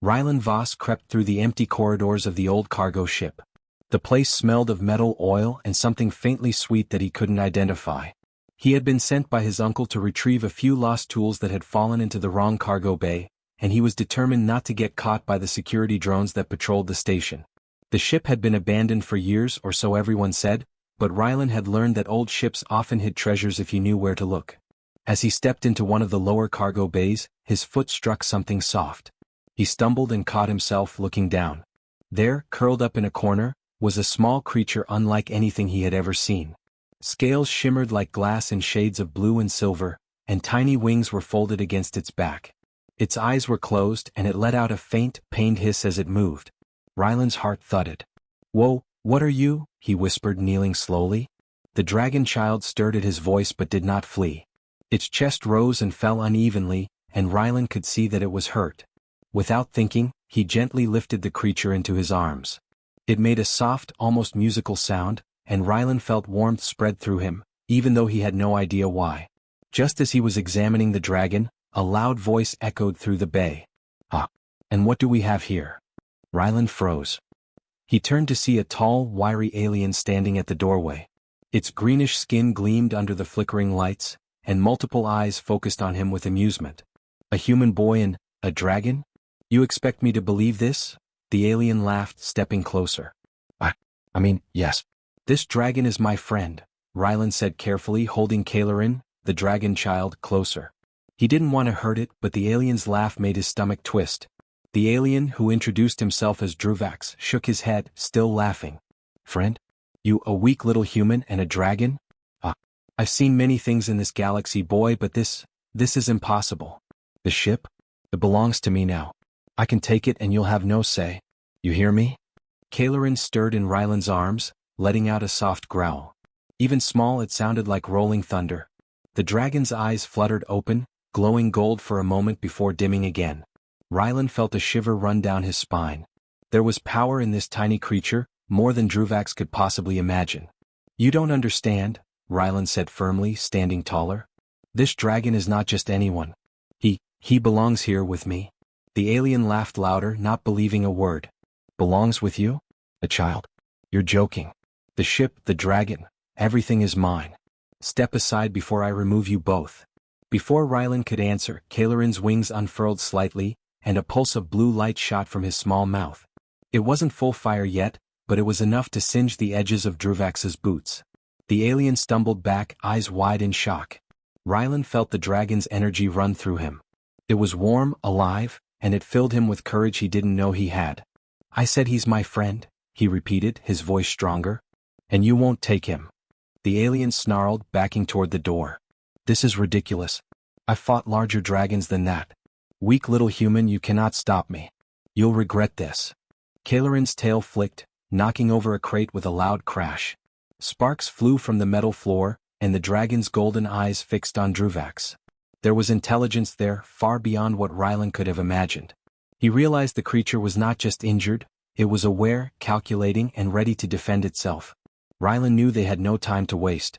Rylan Voss crept through the empty corridors of the old cargo ship. The place smelled of metal, oil, and something faintly sweet that he couldn't identify. He had been sent by his uncle to retrieve a few lost tools that had fallen into the wrong cargo bay, and he was determined not to get caught by the security drones that patrolled the station. The ship had been abandoned for years, or so everyone said, but Rylan had learned that old ships often hid treasures if you knew where to look. As he stepped into one of the lower cargo bays, his foot struck something soft. He stumbled and caught himself looking down. There, curled up in a corner, was a small creature unlike anything he had ever seen. Scales shimmered like glass in shades of blue and silver, and tiny wings were folded against its back. Its eyes were closed, and it let out a faint, pained hiss as it moved. Rylan's heart thudded. "Whoa, what are you?" he whispered, kneeling slowly. The dragon child stirred at his voice but did not flee. Its chest rose and fell unevenly, and Rylan could see that it was hurt. Without thinking, he gently lifted the creature into his arms. It made a soft, almost musical sound, and Rylan felt warmth spread through him, even though he had no idea why. Just as he was examining the dragon, a loud voice echoed through the bay. "Ah, and what do we have here?" Rylan froze. He turned to see a tall, wiry alien standing at the doorway. Its greenish skin gleamed under the flickering lights, and multiple eyes focused on him with amusement. "A human boy and a dragon? You expect me to believe this?" The alien laughed, stepping closer. I mean, yes. "This dragon is my friend," Rylan said carefully, holding Kailarin, the dragon child, closer. He didn't want to hurt it, but the alien's laugh made his stomach twist. The alien, who introduced himself as Druvax, shook his head, still laughing. "Friend? You, a weak little human and a dragon? I've seen many things in this galaxy, boy, but this is impossible. The ship? It belongs to me now. I can take it and you'll have no say. You hear me?" Kailarin stirred in Rylan's arms, letting out a soft growl. Even small, it sounded like rolling thunder. The dragon's eyes fluttered open, glowing gold for a moment before dimming again. Rylan felt a shiver run down his spine. There was power in this tiny creature, more than Druvax could possibly imagine. "You don't understand," Rylan said firmly, standing taller. "This dragon is not just anyone. He belongs here with me." The alien laughed louder, not believing a word. "Belongs with you? A child? You're joking. The ship, the dragon, everything is mine. Step aside before I remove you both." Before Rylan could answer, Kailarin's wings unfurled slightly, and a pulse of blue light shot from his small mouth. It wasn't full fire yet, but it was enough to singe the edges of Druvax's boots. The alien stumbled back, eyes wide in shock. Rylan felt the dragon's energy run through him. It was warm, alive, and it filled him with courage he didn't know he had. "I said he's my friend," he repeated, his voice stronger. "And you won't take him." The alien snarled, backing toward the door. "This is ridiculous. I've fought larger dragons than that. Weak little human, you cannot stop me. You'll regret this." Kailarin's tail flicked, knocking over a crate with a loud crash. Sparks flew from the metal floor, and the dragon's golden eyes fixed on Druvax. There was intelligence there, far beyond what Rylan could have imagined. He realized the creature was not just injured, it was aware, calculating, and ready to defend itself. Rylan knew they had no time to waste.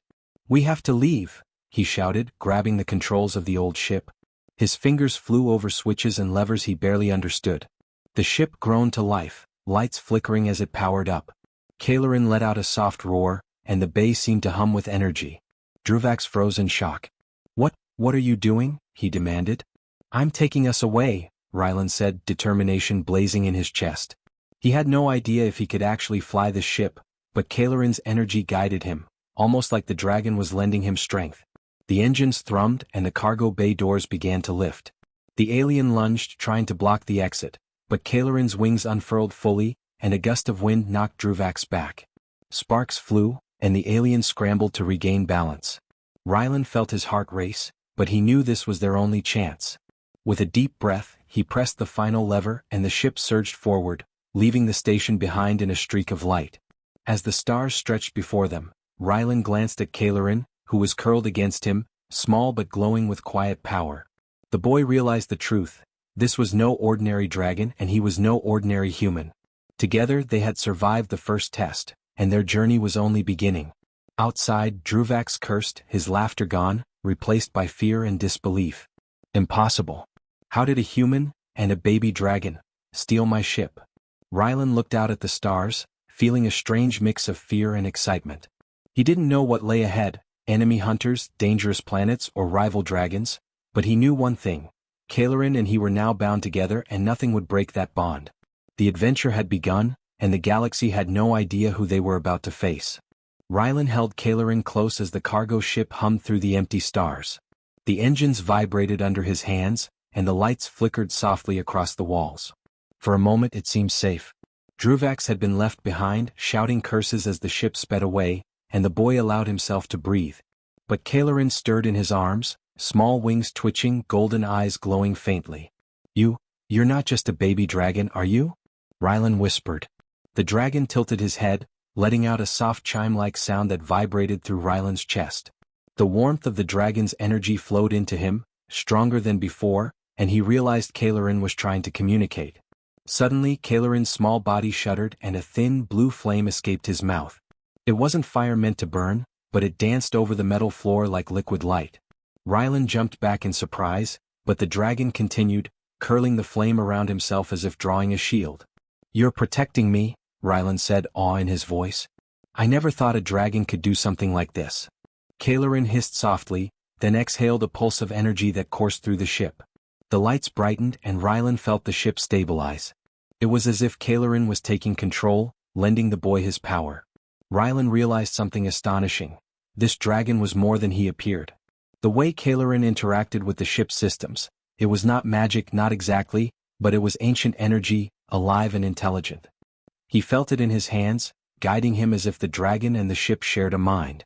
"We have to leave," he shouted, grabbing the controls of the old ship. His fingers flew over switches and levers he barely understood. The ship groaned to life, lights flickering as it powered up. Kailarin let out a soft roar, and the bay seemed to hum with energy. Druvax froze in shock. What are you doing?" he demanded. "I'm taking us away," Rylan said, determination blazing in his chest. He had no idea if he could actually fly the ship, but Kailarin's energy guided him, almost like the dragon was lending him strength. The engines thrummed and the cargo bay doors began to lift. The alien lunged, trying to block the exit, but Kailarin's wings unfurled fully, and a gust of wind knocked Druvax back. Sparks flew, and the alien scrambled to regain balance. Rylan felt his heart race, but he knew this was their only chance. With a deep breath, he pressed the final lever and the ship surged forward, leaving the station behind in a streak of light. As the stars stretched before them, Rylan glanced at Kailarin, who was curled against him, small but glowing with quiet power. The boy realized the truth. This was no ordinary dragon and he was no ordinary human. Together they had survived the first test, and their journey was only beginning. Outside, Druvax cursed, his laughter gone, replaced by fear and disbelief. Impossible. How did a human, and a baby dragon, steal my ship. Rylan looked out at the stars, feeling a strange mix of fear and excitement. He didn't know what lay ahead, enemy hunters, dangerous planets, or rival dragons, but he knew one thing. Cailerin and he were now bound together and nothing would break that bond. The adventure had begun, and the galaxy had no idea who they were about to face. Rylan held Cailerin close as the cargo ship hummed through the empty stars. The engines vibrated under his hands, and the lights flickered softly across the walls. For a moment it seemed safe. Druvax had been left behind, shouting curses as the ship sped away, and the boy allowed himself to breathe. But Cailerin stirred in his arms, small wings twitching, golden eyes glowing faintly. You're not just a baby dragon, are you? Rylan whispered. The dragon tilted his head, letting out a soft chime-like sound that vibrated through Rylan's chest. The warmth of the dragon's energy flowed into him, stronger than before, and he realized Cailerin was trying to communicate. Suddenly Cailerin's small body shuddered and a thin blue flame escaped his mouth. It wasn't fire meant to burn, but it danced over the metal floor like liquid light. Rylan jumped back in surprise, but the dragon continued, curling the flame around himself as if drawing a shield. "You're protecting me," Rylan said, awe in his voice. "I never thought a dragon could do something like this." Cailerin hissed softly, then exhaled a pulse of energy that coursed through the ship. The lights brightened and Rylan felt the ship stabilize. It was as if Cailerin was taking control, lending the boy his power. Rylan realized something astonishing. This dragon was more than he appeared. The way Cailerin interacted with the ship's systems, it was not magic, not exactly, but it was ancient energy, alive and intelligent. He felt it in his hands, guiding him as if the dragon and the ship shared a mind.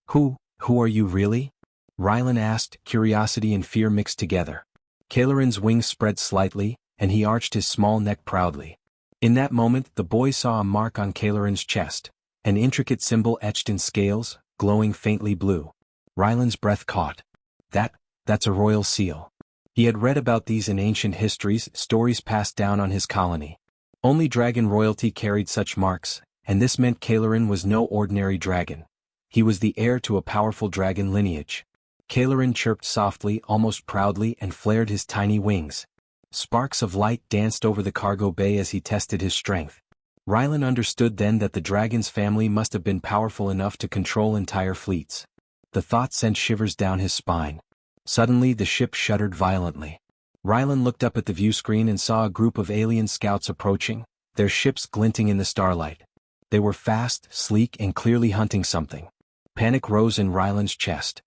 Who are you really?" Rylan asked, curiosity and fear mixed together. Cailerin's wings spread slightly, and he arched his small neck proudly. In that moment the boy saw a mark on Cailerin's chest, an intricate symbol etched in scales, glowing faintly blue. Rylan's breath caught. That's a royal seal. He had read about these in ancient histories, stories passed down on his colony. Only dragon royalty carried such marks, and this meant Cailerin was no ordinary dragon. He was the heir to a powerful dragon lineage. Cailerin chirped softly, almost proudly, and flared his tiny wings. Sparks of light danced over the cargo bay as he tested his strength. Rylan understood then that the dragon's family must have been powerful enough to control entire fleets. The thought sent shivers down his spine. Suddenly the ship shuddered violently. Rylan looked up at the viewscreen and saw a group of alien scouts approaching, their ships glinting in the starlight. They were fast, sleek, and clearly hunting something. Panic rose in Rylan's chest.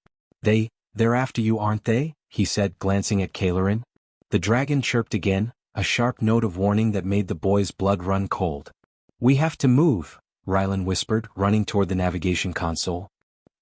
They're after you, aren't they?" he said, glancing at Cailerin. The dragon chirped again, a sharp note of warning that made the boy's blood run cold. "We have to move," Rylan whispered, running toward the navigation console.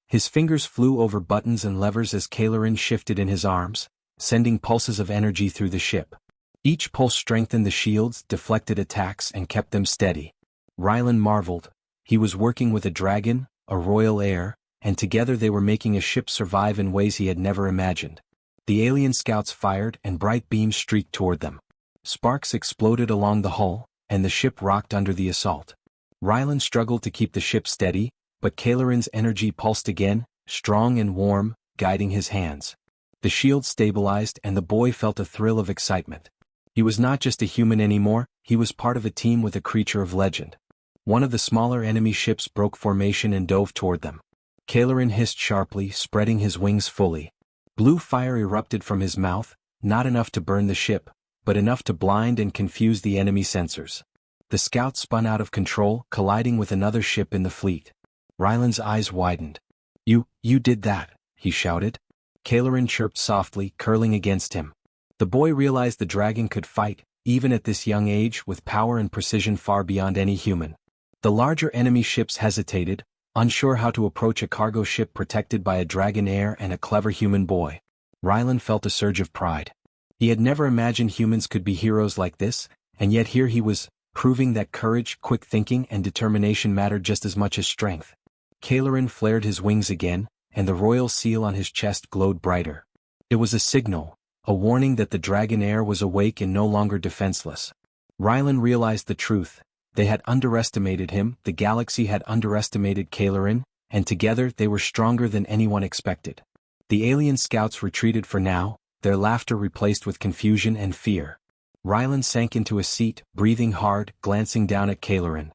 His fingers flew over buttons and levers as Cailerin shifted in his arms, sending pulses of energy through the ship. Each pulse strengthened the shields, deflected attacks, and kept them steady. Rylan marveled. He was working with a dragon, a royal heir, and together they were making a ship survive in ways he had never imagined. The alien scouts fired and bright beams streaked toward them. Sparks exploded along the hull, and the ship rocked under the assault. Rylan struggled to keep the ship steady, but Cailerin's energy pulsed again, strong and warm, guiding his hands. The shield stabilized and the boy felt a thrill of excitement. He was not just a human anymore, he was part of a team with a creature of legend. One of the smaller enemy ships broke formation and dove toward them. Cailerin hissed sharply, spreading his wings fully. Blue fire erupted from his mouth, not enough to burn the ship, but enough to blind and confuse the enemy sensors. The scout spun out of control, colliding with another ship in the fleet. Rylan's eyes widened. You did that," he shouted. Cailerin chirped softly, curling against him. The boy realized the dragon could fight, even at this young age, with power and precision far beyond any human. The larger enemy ships hesitated, unsure how to approach a cargo ship protected by a dragon heir and a clever human boy. Rylan felt a surge of pride. He had never imagined humans could be heroes like this, and yet here he was, proving that courage, quick thinking, and determination mattered just as much as strength. Cailerin flared his wings again, and the royal seal on his chest glowed brighter. It was a signal, a warning that the dragon heir was awake and no longer defenseless. Rylan realized the truth. They had underestimated him, the galaxy had underestimated Cailerin, and together they were stronger than anyone expected. The alien scouts retreated for now, their laughter replaced with confusion and fear. Rylan sank into a seat, breathing hard, glancing down at Cailerin.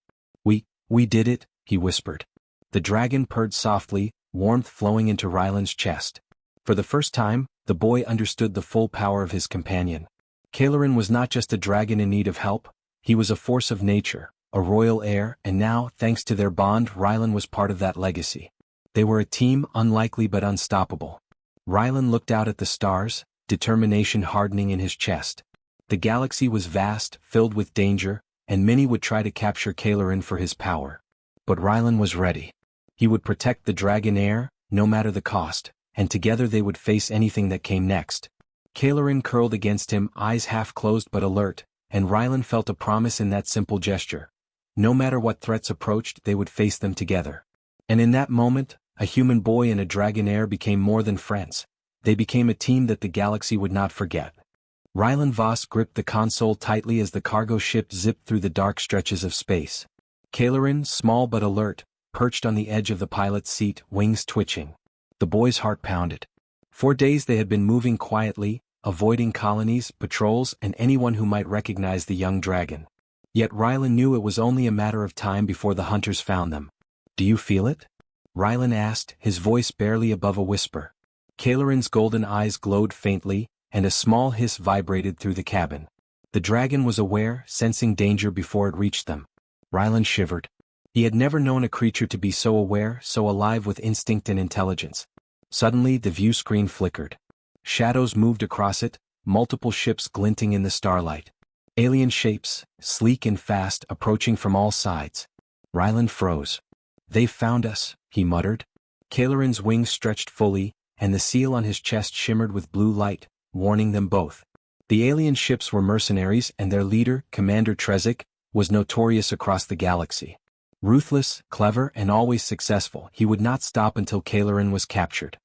We did it," he whispered. The dragon purred softly, warmth flowing into Rylan's chest. For the first time, the boy understood the full power of his companion. Cailerin was not just a dragon in need of help, he was a force of nature, a royal heir, and now, thanks to their bond, Rylan was part of that legacy. They were a team, unlikely but unstoppable. Rylan looked out at the stars, determination hardening in his chest. The galaxy was vast, filled with danger, and many would try to capture Cailerin for his power. But Rylan was ready. He would protect the dragon heir, no matter the cost, and together they would face anything that came next. Cailerin curled against him, eyes half closed but alert, and Rylan felt a promise in that simple gesture. No matter what threats approached, they would face them together. And in that moment, a human boy and a dragon heir became more than friends. They became a team that the galaxy would not forget. Rylan Voss gripped the console tightly as the cargo ship zipped through the dark stretches of space. Cailerin, small but alert, perched on the edge of the pilot's seat, wings twitching. The boy's heart pounded. For days they had been moving quietly, avoiding colonies, patrols, and anyone who might recognize the young dragon. Yet Rylan knew it was only a matter of time before the hunters found them. "Do you feel it?" Rylan asked, his voice barely above a whisper. Cailerin's golden eyes glowed faintly, and a small hiss vibrated through the cabin. The dragon was aware, sensing danger before it reached them. Rylan shivered. He had never known a creature to be so aware, so alive with instinct and intelligence. Suddenly the view screen flickered. Shadows moved across it, multiple ships glinting in the starlight. Alien shapes, sleek and fast, approaching from all sides. Rylan froze. "They've found us," he muttered. Cailerin's wings stretched fully, and the seal on his chest shimmered with blue light, warning them both. The alien ships were mercenaries, and their leader, Commander Trezik, was notorious across the galaxy. Ruthless, clever, and always successful, he would not stop until Cailerin was captured.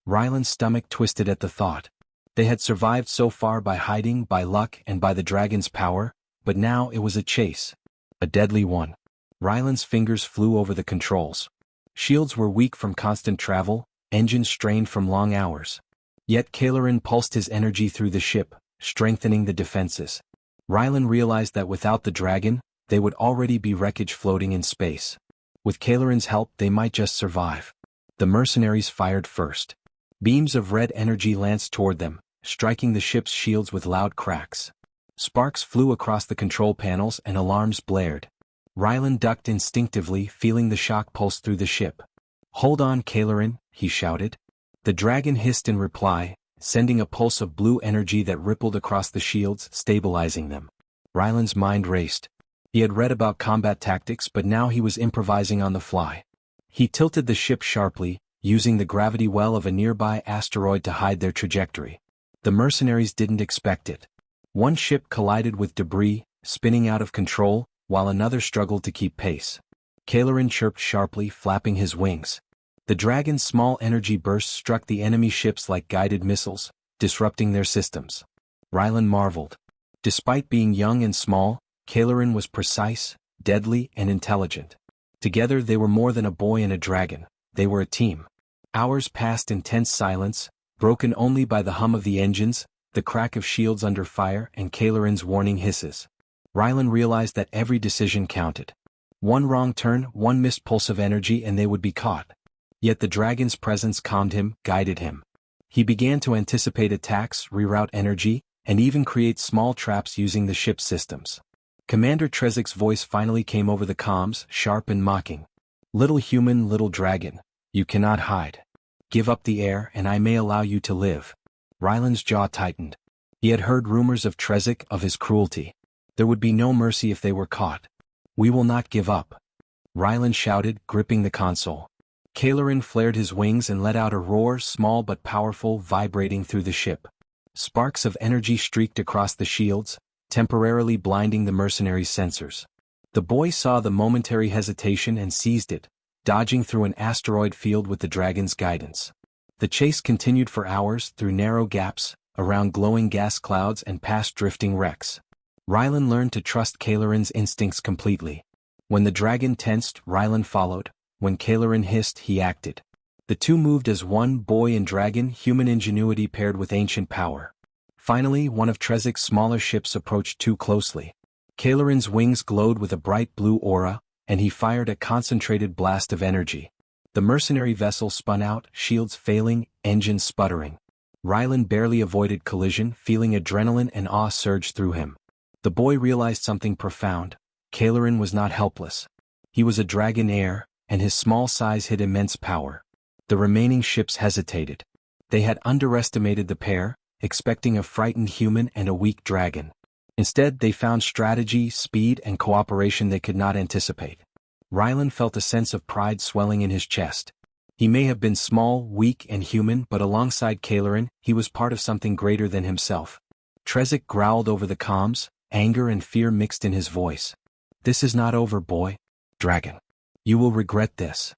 Rylan's stomach twisted at the thought. They had survived so far by hiding, by luck, and by the dragon's power, but now it was a chase. A deadly one. Rylan's fingers flew over the controls. Shields were weak from constant travel, engines strained from long hours. Yet Cailerin pulsed his energy through the ship, strengthening the defenses. Rylan realized that without the dragon, they would already be wreckage floating in space. With Cailerin's help they might just survive. The mercenaries fired first. Beams of red energy lanced toward them, striking the ship's shields with loud cracks. Sparks flew across the control panels and alarms blared. Rylan ducked instinctively, feeling the shock pulse through the ship. "Hold on, Cailerin," he shouted. The dragon hissed in reply, sending a pulse of blue energy that rippled across the shields, stabilizing them. Rylan's mind raced. He had read about combat tactics, but now he was improvising on the fly. He tilted the ship sharply, using the gravity well of a nearby asteroid to hide their trajectory. The mercenaries didn't expect it. One ship collided with debris, spinning out of control, while another struggled to keep pace. Cailerin chirped sharply, flapping his wings. The dragon's small energy bursts struck the enemy ships like guided missiles, disrupting their systems. Rylan marveled. Despite being young and small, Cailerin was precise, deadly, and intelligent. Together they were more than a boy and a dragon, they were a team. Hours passed in tense silence, broken only by the hum of the engines, the crack of shields under fire, and Cailerin's warning hisses. Rylan realized that every decision counted. One wrong turn, one missed pulse of energy, and they would be caught. Yet the dragon's presence calmed him, guided him. He began to anticipate attacks, reroute energy, and even create small traps using the ship's systems. Commander Trezik's voice finally came over the comms, sharp and mocking. "Little human, little dragon, you cannot hide. Give up the air and I may allow you to live." Rylan's jaw tightened. He had heard rumors of Trezik, of his cruelty. There would be no mercy if they were caught. "We will not give up," Rylan shouted, gripping the console. Cailerin flared his wings and let out a roar, small but powerful, vibrating through the ship. Sparks of energy streaked across the shields, temporarily blinding the mercenaries' sensors. The boy saw the momentary hesitation and seized it, dodging through an asteroid field with the dragon's guidance. The chase continued for hours, through narrow gaps, around glowing gas clouds and past drifting wrecks. Rylan learned to trust Cailerin's instincts completely. When the dragon tensed, Rylan followed. When Cailerin hissed, he acted. The two moved as one, boy and dragon, human ingenuity paired with ancient power. Finally, one of Trezik's smaller ships approached too closely. Kailarin's wings glowed with a bright blue aura, and he fired a concentrated blast of energy. The mercenary vessel spun out, shields failing, engines sputtering. Rylan barely avoided collision, feeling adrenaline and awe surge through him. The boy realized something profound. Kailarin was not helpless. He was a dragon heir, and his small size hid immense power. The remaining ships hesitated. They had underestimated the pair, expecting a frightened human and a weak dragon. Instead, they found strategy, speed, and cooperation they could not anticipate. Rylan felt a sense of pride swelling in his chest. He may have been small, weak, and human, but alongside Kailarin, he was part of something greater than himself. Trezik growled over the comms, anger and fear mixed in his voice. "This is not over, boy. Dragon. You will regret this."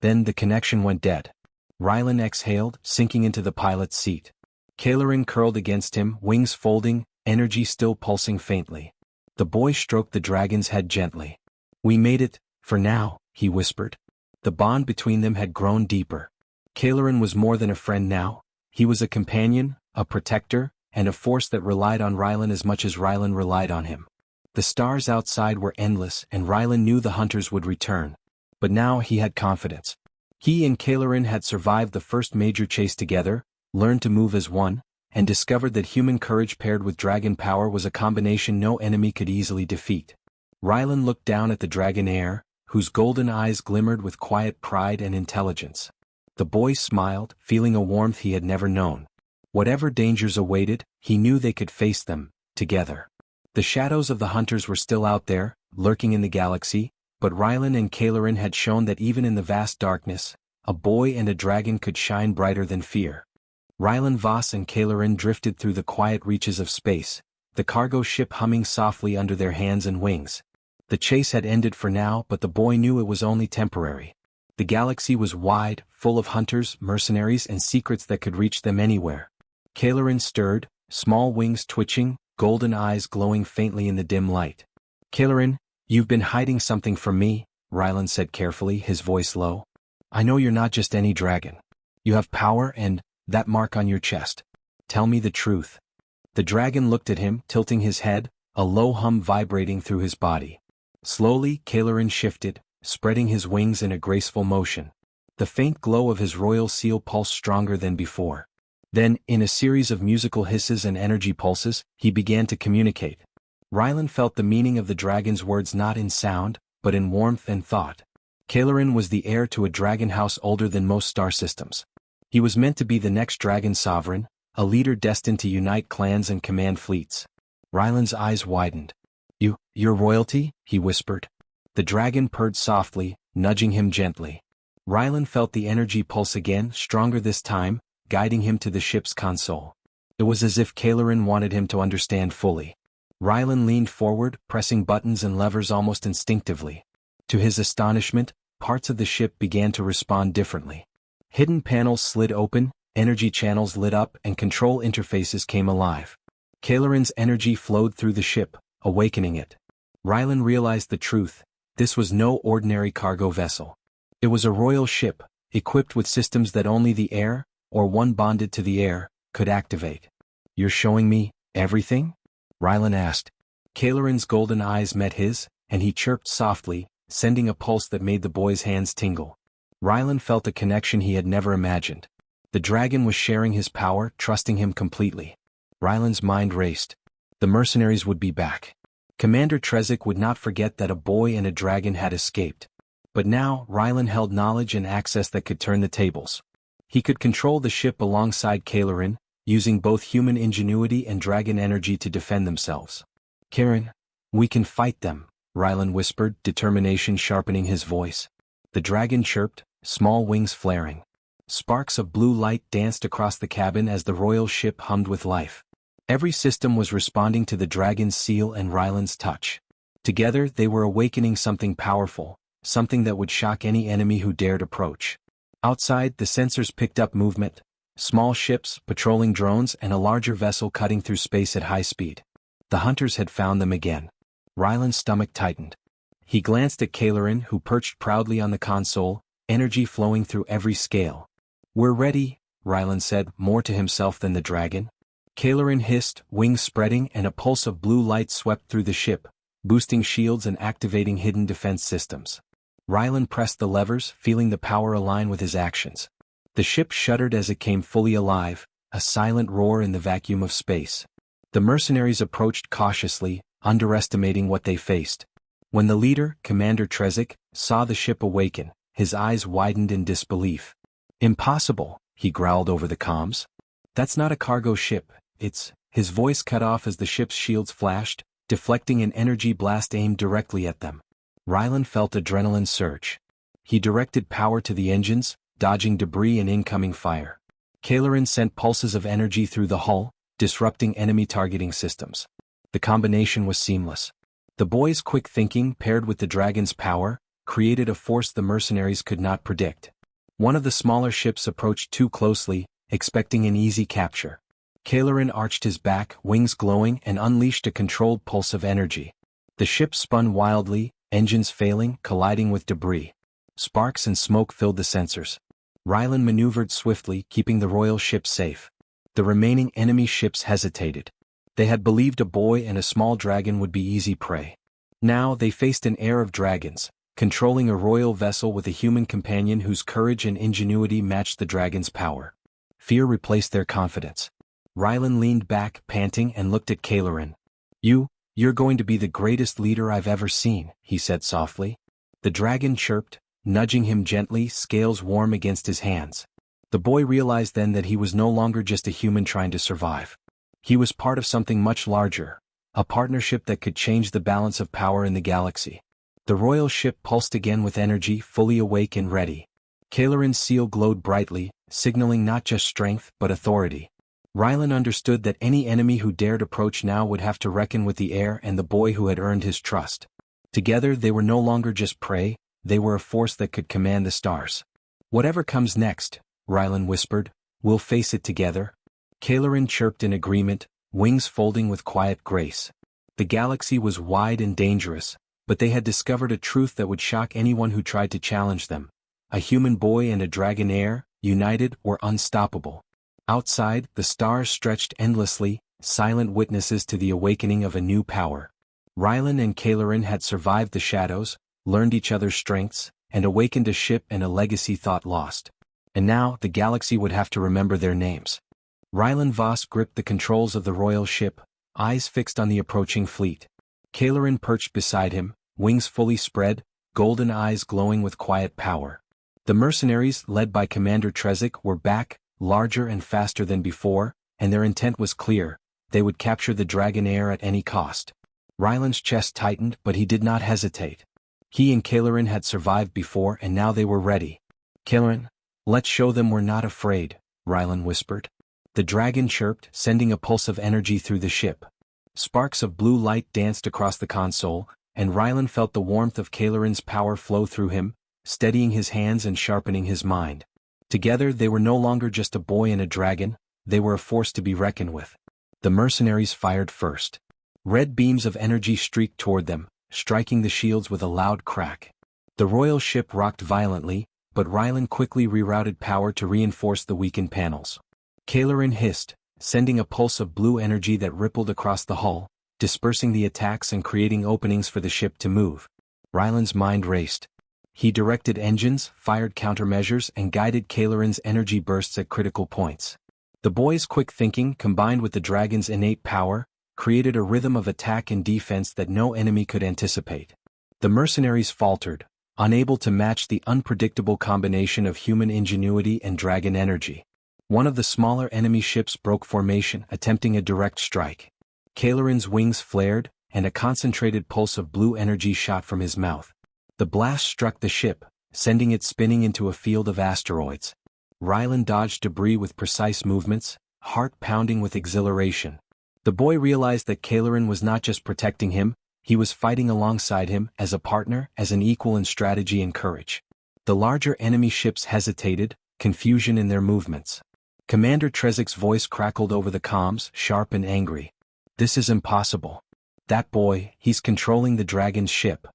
Then the connection went dead. Rylan exhaled, sinking into the pilot's seat. Kailarin curled against him, wings folding, energy still pulsing faintly. The boy stroked the dragon's head gently. "We made it, for now," he whispered. The bond between them had grown deeper. Kailarin was more than a friend now. He was a companion, a protector, and a force that relied on Rylan as much as Rylan relied on him. The stars outside were endless, and Rylan knew the hunters would return. But now he had confidence. He and Kailarin had survived the first major chase together, learned to move as one, and discovered that human courage paired with dragon power was a combination no enemy could easily defeat. Rylan looked down at the dragon heir, whose golden eyes glimmered with quiet pride and intelligence. The boy smiled, feeling a warmth he had never known. Whatever dangers awaited, he knew they could face them, together. The shadows of the hunters were still out there, lurking in the galaxy, but Rylan and Kailarin had shown that even in the vast darkness, a boy and a dragon could shine brighter than fear. Rylan Voss and Kailarin drifted through the quiet reaches of space, the cargo ship humming softly under their hands and wings. The chase had ended for now, but the boy knew it was only temporary. The galaxy was wide, full of hunters, mercenaries, and secrets that could reach them anywhere. Kailarin stirred, small wings twitching, golden eyes glowing faintly in the dim light. "Kailarin, you've been hiding something from me," Rylan said carefully, his voice low. "I know you're not just any dragon. You have power and that mark on your chest. Tell me the truth." The dragon looked at him, tilting his head, a low hum vibrating through his body. Slowly, Kailarin shifted, spreading his wings in a graceful motion. The faint glow of his royal seal pulsed stronger than before. Then, in a series of musical hisses and energy pulses, he began to communicate. Rylan felt the meaning of the dragon's words not in sound, but in warmth and thought. Kailarin was the heir to a dragon house older than most star systems. He was meant to be the next dragon sovereign, a leader destined to unite clans and command fleets. Rylan's eyes widened. Your royalty?" he whispered. The dragon purred softly, nudging him gently. Rylan felt the energy pulse again, stronger this time, guiding him to the ship's console. It was as if Kailarin wanted him to understand fully. Rylan leaned forward, pressing buttons and levers almost instinctively. To his astonishment, parts of the ship began to respond differently. Hidden panels slid open, energy channels lit up, and control interfaces came alive. Kailarin's energy flowed through the ship, awakening it. Rylan realized the truth. This was no ordinary cargo vessel. It was a royal ship, equipped with systems that only the heir, or one bonded to the heir, could activate. "You're showing me everything?" Rylan asked. Kailarin's golden eyes met his, and he chirped softly, sending a pulse that made the boy's hands tingle. Rylan felt a connection he had never imagined. The dragon was sharing his power, trusting him completely. Rylan's mind raced. The mercenaries would be back. Commander Trezik would not forget that a boy and a dragon had escaped. But now, Rylan held knowledge and access that could turn the tables. He could control the ship alongside Kailarin, using both human ingenuity and dragon energy to defend themselves. "Kailarin, we can fight them," Rylan whispered, determination sharpening his voice. The dragon chirped, small wings flaring. Sparks of blue light danced across the cabin as the royal ship hummed with life. Every system was responding to the dragon's seal and Rylan's touch. Together they were awakening something powerful, something that would shock any enemy who dared approach. Outside, the sensors picked up movement. Small ships, patrolling drones, and a larger vessel cutting through space at high speed. The hunters had found them again. Rylan's stomach tightened. He glanced at Kailarin, who perched proudly on the console, energy flowing through every scale. "We're ready," Rylan said, more to himself than the dragon. Kailarin hissed, wings spreading, and a pulse of blue light swept through the ship, boosting shields and activating hidden defense systems. Rylan pressed the levers, feeling the power align with his actions. The ship shuddered as it came fully alive, a silent roar in the vacuum of space. The mercenaries approached cautiously, underestimating what they faced. When the leader, Commander Trezik, saw the ship awaken, his eyes widened in disbelief. "Impossible," he growled over the comms. "That's not a cargo ship, it's—" His voice cut off as the ship's shields flashed, deflecting an energy blast aimed directly at them. Rylan felt adrenaline surge. He directed power to the engines, dodging debris and incoming fire. Kailarin sent pulses of energy through the hull, disrupting enemy targeting systems. The combination was seamless. The boy's quick thinking paired with the dragon's power created a force the mercenaries could not predict. One of the smaller ships approached too closely, expecting an easy capture. Kailarin arched his back, wings glowing, and unleashed a controlled pulse of energy. The ship spun wildly, engines failing, colliding with debris. Sparks and smoke filled the sensors. Rylan maneuvered swiftly, keeping the royal ship safe. The remaining enemy ships hesitated. They had believed a boy and a small dragon would be easy prey. Now they faced an heir of dragons, controlling a royal vessel with a human companion whose courage and ingenuity matched the dragon's power. Fear replaced their confidence. Rylan leaned back, panting, and looked at Kailarin. You're going to be the greatest leader I've ever seen," he said softly. The dragon chirped, nudging him gently, scales warm against his hands. The boy realized then that he was no longer just a human trying to survive. He was part of something much larger, a partnership that could change the balance of power in the galaxy. The royal ship pulsed again with energy, fully awake and ready. Kailarin's seal glowed brightly, signaling not just strength but authority. Rylan understood that any enemy who dared approach now would have to reckon with the heir and the boy who had earned his trust. Together they were no longer just prey, they were a force that could command the stars. "Whatever comes next," Rylan whispered, "we'll face it together." Kailarin chirped in agreement, wings folding with quiet grace. The galaxy was wide and dangerous, but they had discovered a truth that would shock anyone who tried to challenge them. A human boy and a dragon heir, united, were unstoppable. Outside, the stars stretched endlessly, silent witnesses to the awakening of a new power. Rylan and Kailarin had survived the shadows, learned each other's strengths, and awakened a ship and a legacy thought lost. And now, the galaxy would have to remember their names. Rylan Voss gripped the controls of the royal ship, eyes fixed on the approaching fleet. Kailarin perched beside him, wings fully spread, golden eyes glowing with quiet power. The mercenaries, led by Commander Trezik, were back, larger and faster than before, and their intent was clear: they would capture the dragon heir at any cost. Rylan's chest tightened, but he did not hesitate. He and Kailarin had survived before, and now they were ready. "Kailarin, let's show them we're not afraid," Rylan whispered. The dragon chirped, sending a pulse of energy through the ship. Sparks of blue light danced across the console, and Rylan felt the warmth of Kailarin's power flow through him, steadying his hands and sharpening his mind. Together they were no longer just a boy and a dragon, they were a force to be reckoned with. The mercenaries fired first. Red beams of energy streaked toward them, striking the shields with a loud crack. The royal ship rocked violently, but Rylan quickly rerouted power to reinforce the weakened panels. Kailarin hissed, sending a pulse of blue energy that rippled across the hull, dispersing the attacks and creating openings for the ship to move. Rylan's mind raced. He directed engines, fired countermeasures, and guided Kailarin's energy bursts at critical points. The boy's quick thinking, combined with the dragon's innate power, created a rhythm of attack and defense that no enemy could anticipate. The mercenaries faltered, unable to match the unpredictable combination of human ingenuity and dragon energy. One of the smaller enemy ships broke formation, attempting a direct strike. Kailarin's wings flared, and a concentrated pulse of blue energy shot from his mouth. The blast struck the ship, sending it spinning into a field of asteroids. Rylan dodged debris with precise movements, heart pounding with exhilaration. The boy realized that Kailarin was not just protecting him, he was fighting alongside him as a partner, as an equal in strategy and courage. The larger enemy ships hesitated, confusion in their movements. Commander Trezik's voice crackled over the comms, sharp and angry. "This is impossible. That boy, he's controlling the dragon's ship."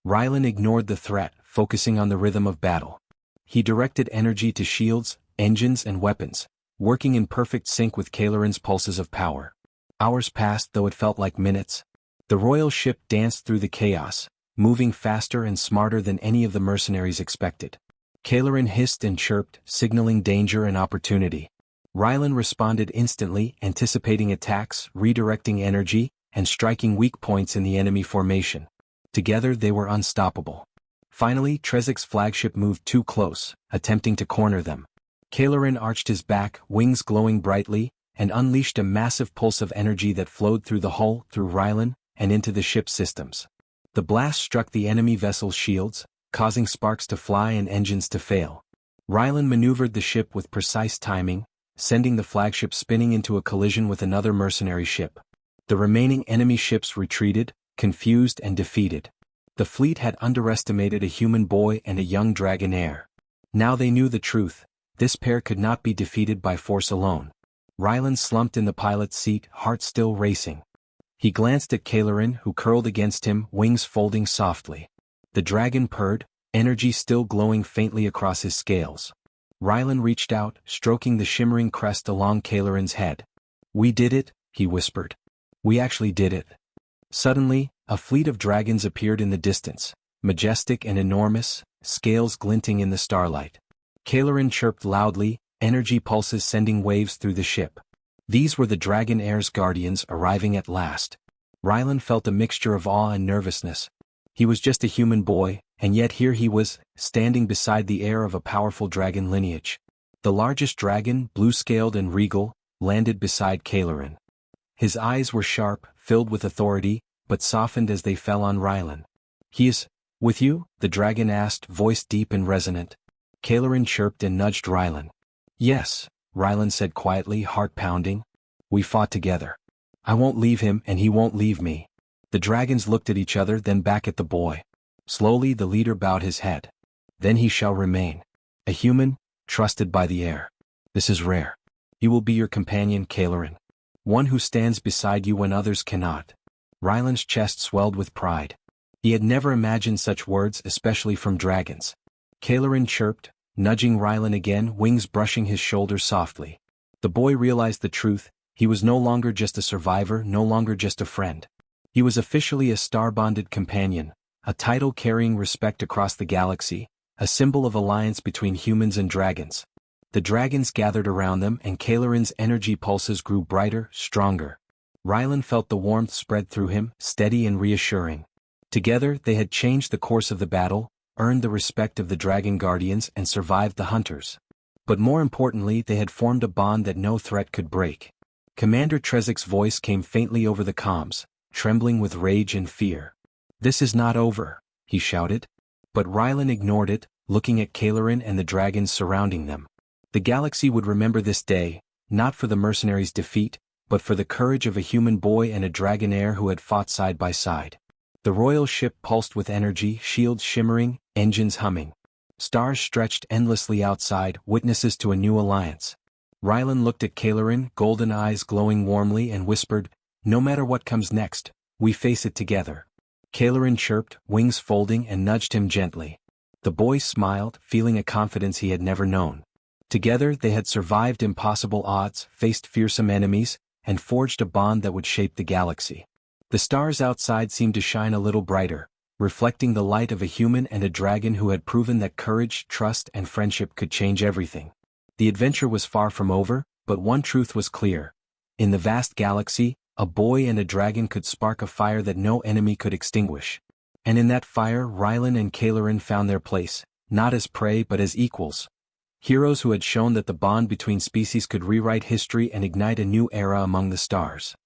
Rylan ignored the threat, focusing on the rhythm of battle. He directed energy to shields, engines, and weapons, working in perfect sync with Cailorin's pulses of power. Hours passed, though it felt like minutes. The royal ship danced through the chaos, moving faster and smarter than any of the mercenaries expected. Cailorin hissed and chirped, signaling danger and opportunity. Rylan responded instantly, anticipating attacks, redirecting energy, and striking weak points in the enemy formation. Together they were unstoppable. Finally, Trezik's flagship moved too close, attempting to corner them. Cailorin arched his back, wings glowing brightly, and unleashed a massive pulse of energy that flowed through the hull, through Rylan, and into the ship's systems. The blast struck the enemy vessel's shields, causing sparks to fly and engines to fail. Rylan maneuvered the ship with precise timing, sending the flagship spinning into a collision with another mercenary ship. The remaining enemy ships retreated, confused and defeated. The fleet had underestimated a human boy and a young dragon heir. Now they knew the truth: this pair could not be defeated by force alone. Rylan slumped in the pilot's seat, heart still racing. He glanced at Cailorin, who curled against him, wings folding softly. The dragon purred, energy still glowing faintly across his scales. Rylan reached out, stroking the shimmering crest along Cailorin's head. "We did it," he whispered. "We actually did it." Suddenly, a fleet of dragons appeared in the distance, majestic and enormous, scales glinting in the starlight. Cailorin chirped loudly, energy pulses sending waves through the ship. These were the dragon heir's guardians arriving at last. Rylan felt a mixture of awe and nervousness. He was just a human boy, and yet here he was, standing beside the heir of a powerful dragon lineage. The largest dragon, blue-scaled and regal, landed beside Cailorin. His eyes were sharp, filled with authority, but softened as they fell on Rylan. "He is with you?" the dragon asked, voice deep and resonant. Cailorin chirped and nudged Rylan. "Yes," Rylan said quietly, heart pounding. "We fought together. I won't leave him and he won't leave me." The dragons looked at each other, then back at the boy. Slowly the leader bowed his head. "Then he shall remain. A human, trusted by the heir. This is rare. He will be your companion, Cailorin. One who stands beside you when others cannot." Rylan's chest swelled with pride. He had never imagined such words, especially from dragons. Cailorin chirped, nudging Rylan again, wings brushing his shoulders softly. The boy realized the truth: he was no longer just a survivor, no longer just a friend. He was officially a star-bonded companion, a title carrying respect across the galaxy, a symbol of alliance between humans and dragons. The dragons gathered around them, and Cailorin's energy pulses grew brighter, stronger. Rylan felt the warmth spread through him, steady and reassuring. Together they had changed the course of the battle, earned the respect of the dragon guardians, and survived the hunters. But more importantly, they had formed a bond that no threat could break. Commander Trezik's voice came faintly over the comms, trembling with rage and fear. "This is not over," he shouted. But Rylan ignored it, looking at Cailorin and the dragons surrounding them. The galaxy would remember this day, not for the mercenaries' defeat, but for the courage of a human boy and a dragon heir who had fought side by side. The royal ship pulsed with energy, shields shimmering, engines humming. Stars stretched endlessly outside, witnesses to a new alliance. Rylan looked at Cailorin, golden eyes glowing warmly, and whispered, "No matter what comes next, we face it together." Cailorin chirped, wings folding, and nudged him gently. The boy smiled, feeling a confidence he had never known. Together they had survived impossible odds, faced fearsome enemies, and forged a bond that would shape the galaxy. The stars outside seemed to shine a little brighter, reflecting the light of a human and a dragon who had proven that courage, trust, and friendship could change everything. The adventure was far from over, but one truth was clear. In the vast galaxy, a boy and a dragon could spark a fire that no enemy could extinguish. And in that fire, Rylan and Cailorin found their place, not as prey but as equals. Heroes who had shown that the bond between species could rewrite history and ignite a new era among the stars.